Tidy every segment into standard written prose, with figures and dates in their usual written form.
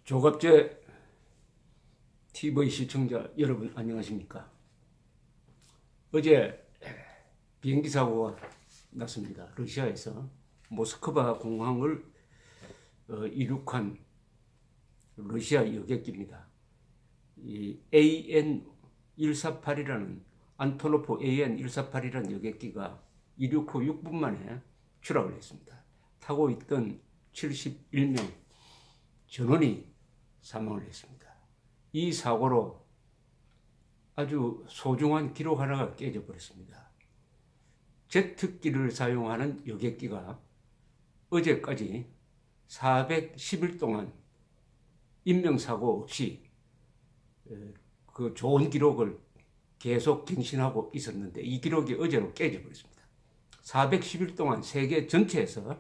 조갑제 TV 시청자 여러분 안녕하십니까? 어제 비행기 사고가 났습니다. 러시아에서 모스크바 공항을 이륙한 러시아 여객기입니다. 이 AN148이라는 안토노프 AN148이라는 여객기가 이륙 후 6분 만에 추락을 했습니다. 타고 있던 71명 전원이 사망을 했습니다. 이 사고로 아주 소중한 기록 하나가 깨져 버렸습니다. 제트기를 사용하는 여객기가 어제까지 410일 동안 인명사고 없이 그 좋은 기록을 계속 갱신하고 있었는데 이 기록이 어제로 깨져 버렸습니다. 410일 동안 세계 전체에서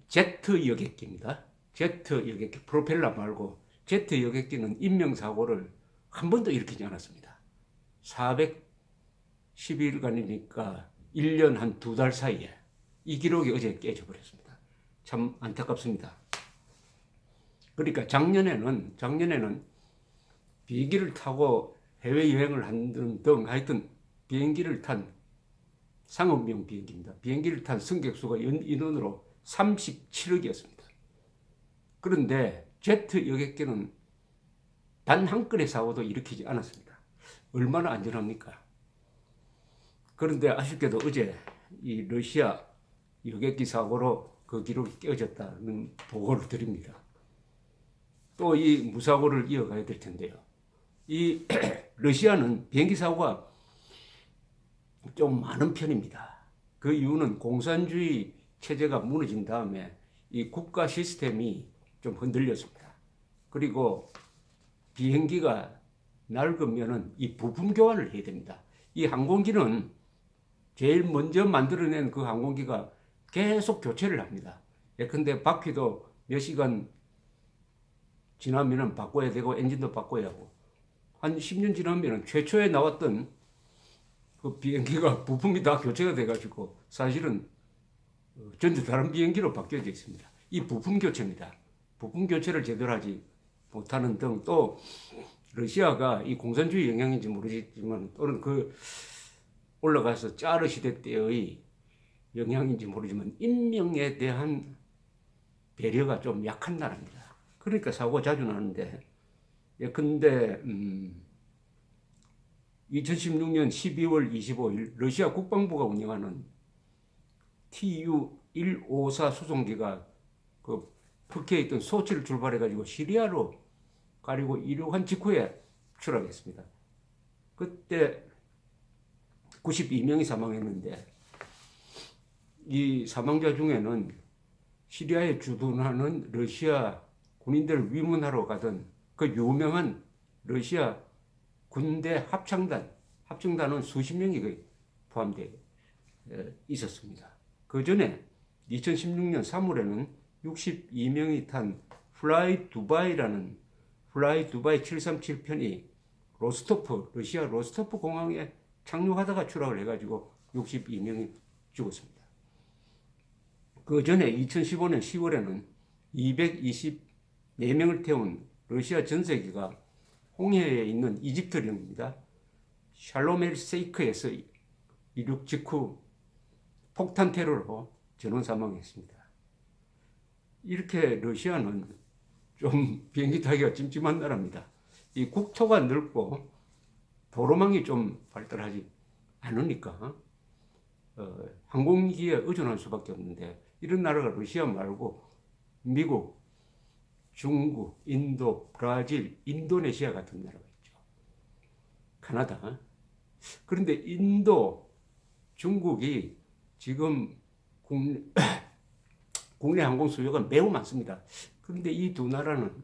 제트 여객기입니다. 제트 여객기, 프로펠러 말고 제트 여객기는 인명사고를 한 번도 일으키지 않았습니다. 410일간이니까 1년 한 2달 사이에 이 기록이 어제 깨져버렸습니다. 참 안타깝습니다. 그러니까 작년에는 비행기를 타고 해외여행을 하는 등 하여튼 비행기를 탄 상업용 비행기입니다. 비행기를 탄 승객수가 인원으로 37억이었습니다. 그런데 제트 여객기는 단 한 건의 사고도 일으키지 않았습니다. 얼마나 안전합니까? 그런데 아쉽게도 어제 이 러시아 여객기 사고로 그 기록이 깨어졌다는 보고를 드립니다. 또 이 무사고를 이어가야 될 텐데요. 이 러시아는 비행기 사고가 좀 많은 편입니다. 그 이유는 공산주의 체제가 무너진 다음에 이 국가 시스템이 좀 흔들렸습니다. 그리고 비행기가 낡으면은 이 부품 교환을 해야 됩니다. 이 항공기는 제일 먼저 만들어낸 그 항공기가 계속 교체를 합니다. 예컨대 바퀴도 몇 시간 지나면은 바꿔야 되고 엔진도 바꿔야 하고 한 10년 지나면은 최초에 나왔던 그 비행기가 부품이 다 교체가 돼가지고 사실은 전혀 다른 비행기로 바뀌어져 있습니다. 이 부품 교체입니다. 부품 교체를 제대로 하지 못하는 등 또 러시아가 이 공산주의 영향인지 모르겠지만 또는 그 올라가서 짜르 시대 때의 영향인지 모르지만 인명에 대한 배려가 좀 약한 나라입니다. 그러니까 사고가 자주 나는데 예컨대 2016년 12월 25일 러시아 국방부가 운영하는 Tu-154 수송기가 그 터키에 있던 소치를 출발해가지고 시리아로 가리고 이륙한 직후에 추락했습니다. 그때 92명이 사망했는데 이 사망자 중에는 시리아에 주둔하는 러시아 군인들을 위문하러 가던 그 유명한 러시아 군대 합창단은 수십 명이 포함되어 있었습니다. 그 전에 2016년 3월에는 62명이 탄 플라이 두바이라는 플라이 두바이 737편이 러시아 로스토프 공항에 착륙하다가 추락을 해가지고 62명이 죽었습니다. 그 전에 2015년 10월에는 224명을 태운 러시아 전세기가 홍해에 있는 이집트령입니다. 샬롬 세이크에서 이륙 직후 폭탄 테러로 전원 사망했습니다. 이렇게 러시아는 좀 비행기 타기가 찜찜한 나라입니다. 이 국토가 넓고 도로망이 좀 발달하지 않으니까 항공기에 의존할 수밖에 없는데 이런 나라가 러시아 말고 미국, 중국, 인도, 브라질, 인도네시아 같은 나라가 있죠. 카나다. 그런데 인도, 중국이 지금 국내 항공 수요가 매우 많습니다. 그런데 이 두 나라는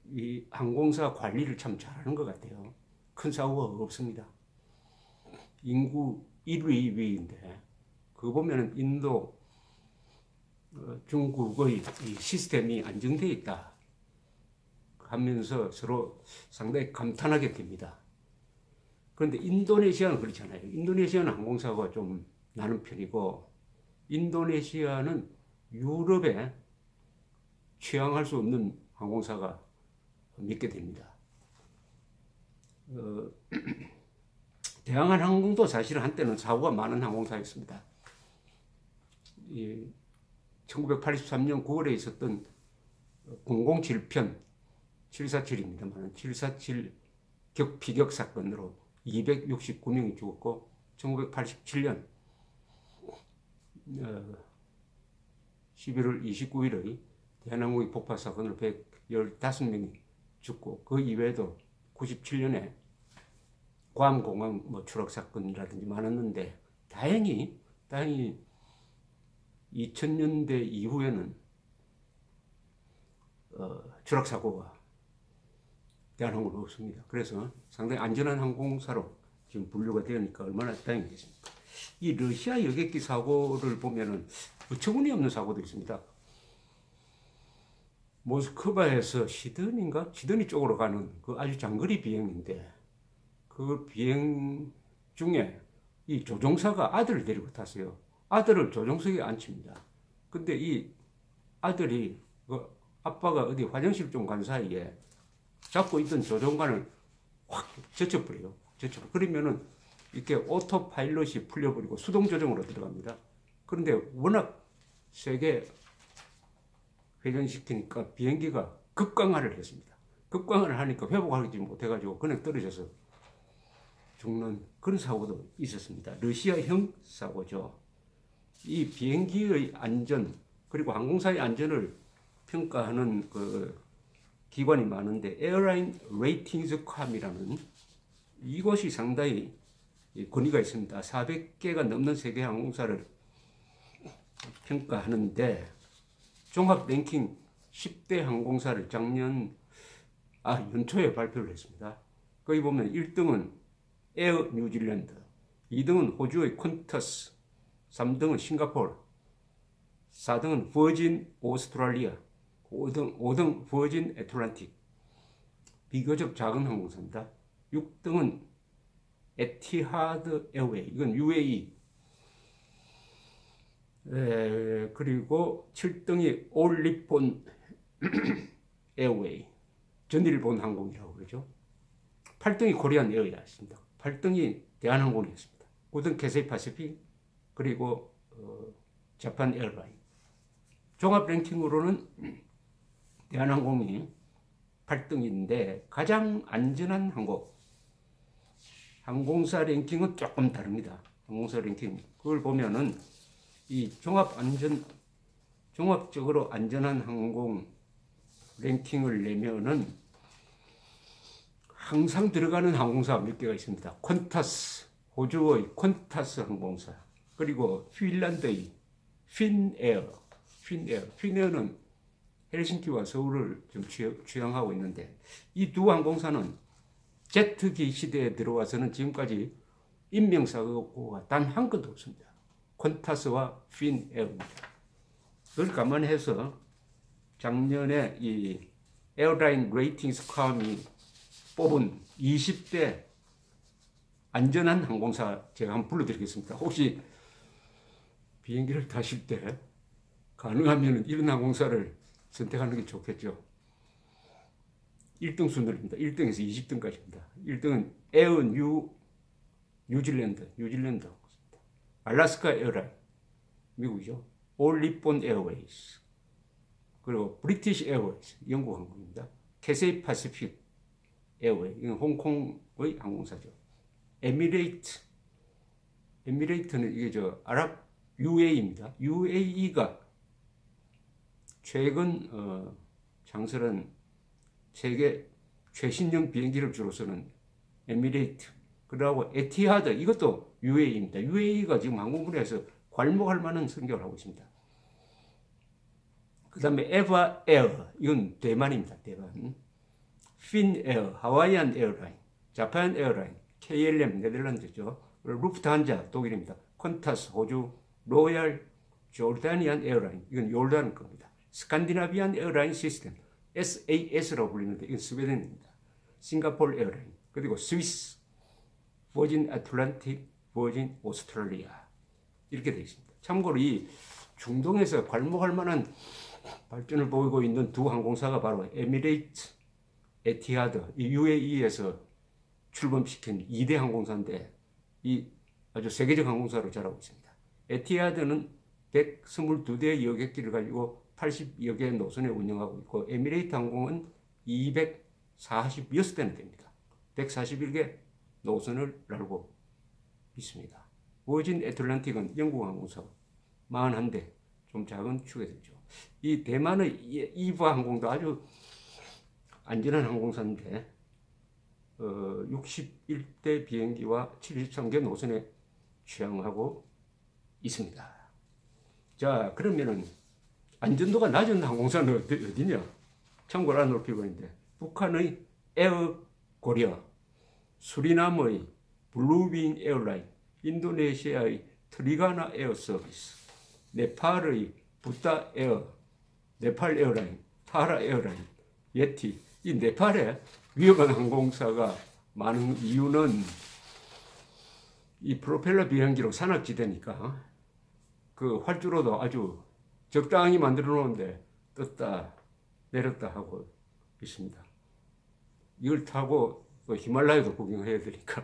이 항공사 관리를 참 잘하는 것 같아요. 큰 사고가 없습니다. 인구 1위, 2위인데 그거 보면은 인도, 중국의 이 시스템이 안정되어 있다 하면서 서로 상당히 감탄하게 됩니다. 그런데 인도네시아는 그렇지 않아요. 인도네시아는 항공사고가 좀 나는 편이고 인도네시아는 유럽의 취항할 수 없는 항공사가 믿게 됩니다. 대한항공도 사실은 한때는 사고가 많은 항공사였습니다. 1983년 9월에 있었던 007편 747입니다만 747 피격 사건으로 269명이 죽었고 1987년 11월 29일의 대한항공의 폭파 사건으로 115명이 죽고 그 이외에도 97년에 괌공항 추락 사건이라든지 많았는데 다행히 2000년대 이후에는 추락 사고가 대한항공은 없습니다. 그래서 상당히 안전한 항공사로 지금 분류가 되니까 얼마나 다행이겠습니까? 이 러시아 여객기 사고를 보면은 어처구니 없는 사고도 있습니다. 모스크바에서 시드니 쪽으로 가는 그 아주 장거리 비행인데 그 비행 중에 이 조종사가 아들을 데리고 탔어요. 아들을 조종석에 앉힙니다. 근데 이 아들이 아빠가 어디 화장실 좀 간 사이에 잡고 있던 조종관을 확 젖혀버려요. 그러면은 이렇게 오토 파일럿이 풀려버리고 수동 조종으로 들어갑니다. 그런데 워낙 세게 회전시키니까 비행기가 급강하를 했습니다. 급강하를 하니까 회복하지 못해가지고 그냥 떨어져서 죽는 그런 사고도 있었습니다. 러시아형 사고죠. 이 비행기의 안전 그리고 항공사의 안전을 평가하는 그 기관이 많은데 에어라인 레이팅스컴이라는 이것이 상당히 권위가 있습니다. 400개가 넘는 세계 항공사를 평가하는데 종합 랭킹 10대 항공사를 연초에 발표를 했습니다. 거기 보면 1등은 에어 뉴질랜드, 2등은 호주의 퀀터스, 3등은 싱가포르, 4등은 버진 오스트랄리아, 5등 버진 애틀란틱, 비교적 작은 항공사입니다. 6등은 에티하드 에어웨이, 이건 UAE, 그리고 7등이 올 니폰 에어웨이, 전일본 항공이라고 그러죠. 8등이 코리안 에어였습니다. 8등이 대한항공이었습니다. 9등 캐세이 파시픽, 그리고 자판 에어라인. 종합 랭킹으로는 대한항공이 8등인데 가장 안전한 항공사 랭킹은 조금 다릅니다. 항공사 랭킹 그걸 보면은 이 종합적으로 안전한 항공 랭킹을 내면은 항상 들어가는 항공사 몇 개가 있습니다. 퀀타스, 호주의 퀀타스 항공사, 그리고 핀란드의 핀에어는 헬싱키와 서울을 좀 취항하고 있는데 이 두 항공사는 제트기 시대에 들어와서는 지금까지 인명사고가 단 한 건도 없습니다. 퀀타스와 핀에어입니다. 그걸 감안해서 작년에 이 에어라인 레이팅스컴이 뽑은 20대 안전한 항공사 제가 한번 불러드리겠습니다. 혹시 비행기를 타실 때 가능하면 이런 항공사를 선택하는 게 좋겠죠. 1등 순으로입니다. 1등에서 20등까지입니다. 1등은 에어 뉴질랜드 항공사입니다. 알래스카 에어라인, 미국이죠. 올 니폰 에어웨이스, 그리고 브리티시 에어웨이스, 영국 항공입니다. 캐세이 파시픽 에어웨이, 이건 홍콩의 항공사죠. 에미레이트는 이게 아랍 UAE입니다. UAE가 최근 장설한 세계 최신형 비행기를 주로 쓰는 에미레이트, 그리고 에티하드, 이것도 UAE입니다. UAE가 지금 항공분야에서 괄목할 만한 성격을 하고 있습니다. 그 다음에 에바 에어, 이건 대만입니다. 대만. 핀에어, 하와이안 에어라인, 자판 에어라인, KLM 네덜란드죠. 루프트한자 독일입니다. 퀀타스 호주, 로얄 조르다니안 에어라인, 이건 요르단 겁니다. 스칸디나비안 에어라인 시스템, SAS라고 불리는데 이건 스웨덴입니다. 싱가포르 에어라인, 그리고 스위스, 버진 애틀란틱, 버진 오스트랄리아, 이렇게 되어 있습니다. 참고로 이 중동에서 괄목할 만한 발전을 보이고 있는 두 항공사가 바로 에미레이트, 에티하드, 이 UAE에서 출범시킨 2대 항공사인데 이 아주 세계적 항공사로 자라고 있습니다. 에티하드는 122대의 여객기를 가지고 80여 개의 노선에 운영하고 있고 에미레이트 항공은 246대나 됩니다. 141개 노선을 날고 있습니다. 버진 애틀랜틱은 영국 항공사 41대, 좀 작은 축에들죠. 이 대만의 이브 항공도 아주 안전한 항공사인데 61대 비행기와 73개 노선에 취항하고 있습니다. 자, 그러면은 안전도가 낮은 항공사는 어디냐? 참고로 안으로 필요가 있는데 북한의 에어 코리아, 수리남의 블루빈 에어라인, 인도네시아의 트리가나 에어 서비스, 네팔의 부타 에어, 네팔 에어라인, 타라 에어라인, 예티. 이 네팔에 위험한 항공사가 많은 이유는 이 프로펠러 비행기로 산악지대니까 그 활주로도 아주 적당히 만들어 놓은데 떴다 내렸다 하고 있습니다. 이걸 타고 히말라야도 구경해야 되니까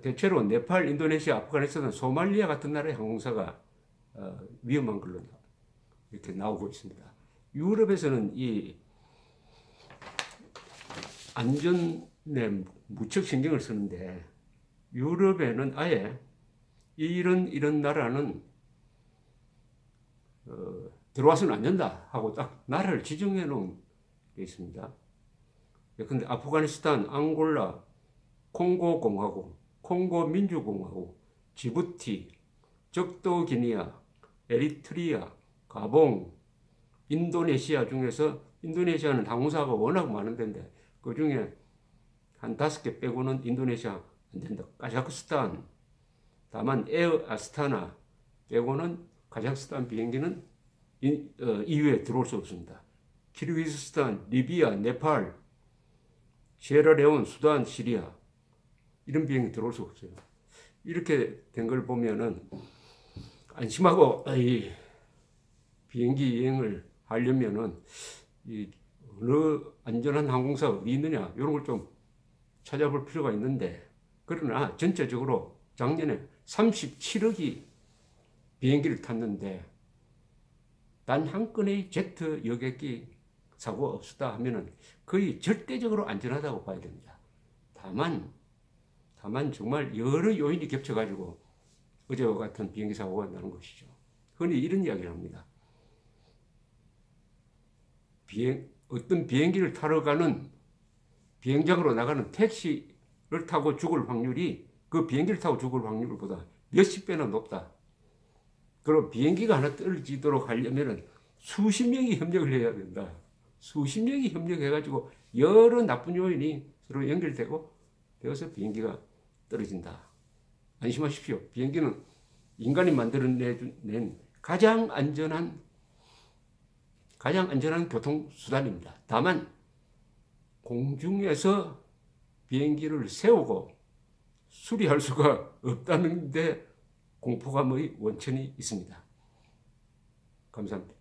대체로 네팔, 인도네시아, 아프가니스탄, 소말리아 같은 나라의 항공사가 위험한 걸로 이렇게 나오고 있습니다. 유럽에서는 이 안전에 무척 신경을 쓰는데 유럽에는 아예 이런 나라는 들어와서는 안 된다 하고 딱 나라를 지정해 놓은 게 있습니다. 근데 아프가니스탄, 앙골라, 콩고 공화국, 콩고 민주공화국, 지부티, 적도 기니아, 에리트리아, 가봉, 인도네시아 중에서 인도네시아는 항공사가 워낙 많은 데인데 그 중에 한 5개 빼고는 인도네시아 안 된다. 카자흐스탄, 다만 에어 아스타나 빼고는 카자흐스탄 비행기는 EU에 들어올 수 없습니다. 키르기스스탄, 리비아, 네팔, 시에라레온, 수단, 시리아 이런 비행기 들어올 수 없어요. 이렇게 된 걸 보면은 안심하고 이 비행기 여행을 하려면은 이 어느 안전한 항공사가 어디 있느냐 이런 걸 좀 찾아볼 필요가 있는데 그러나 전체적으로 작년에 37억이 비행기를 탔는데 단 한 건의 제트 여객기 사고가 없었다 하면은 거의 절대적으로 안전하다고 봐야 됩니다. 다만 정말 여러 요인이 겹쳐가지고 어제와 같은 비행기 사고가 나는 것이죠. 흔히 이런 이야기를 합니다. 어떤 비행기를 타러 가는 비행장으로 나가는 택시를 타고 죽을 확률이 그 비행기를 타고 죽을 확률보다 몇십 배나 높다. 그리고 비행기가 하나 떨어지도록 하려면 수십 명이 협력을 해야 된다. 수십 명이 협력해가지고 여러 나쁜 요인이 서로 연결되고 되어서 비행기가 떨어진다. 안심하십시오. 비행기는 인간이 만들어낸 가장 안전한 교통수단입니다. 다만 공중에서 비행기를 세우고 수리할 수가 없다는 데 공포감의 원천이 있습니다. 감사합니다.